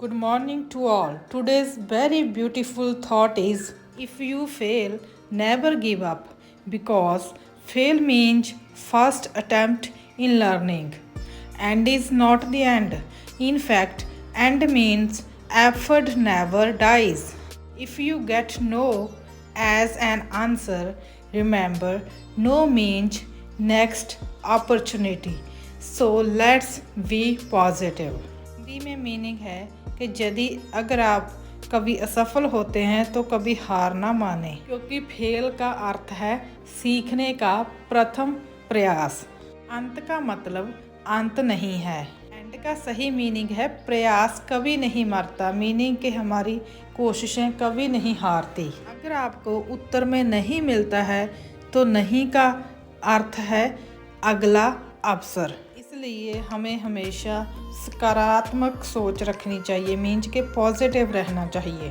Good morning to all. Today's very beautiful thought is if you fail, never give up because fail means first attempt in learning and is not the end. In fact, end means effort never dies. If you get no as an answer, remember no means next opportunity. So let's be positive. Hindi में meaning है कि यदि अगर आप कभी असफल होते हैं तो कभी हार ना माने क्योंकि फेल का अर्थ है सीखने का प्रथम प्रयास। अंत का मतलब अंत नहीं है। एंड का सही मीनिंग है प्रयास कभी नहीं मरता, मीनिंग कि हमारी कोशिशें कभी नहीं हारती। अगर आपको उत्तर में नहीं मिलता है तो नहीं का अर्थ है अगला अवसर। इसलिए हमें हमेशा सकारात्मक सोच रखनी चाहिए, मीन्स के पॉजिटिव रहना चाहिए।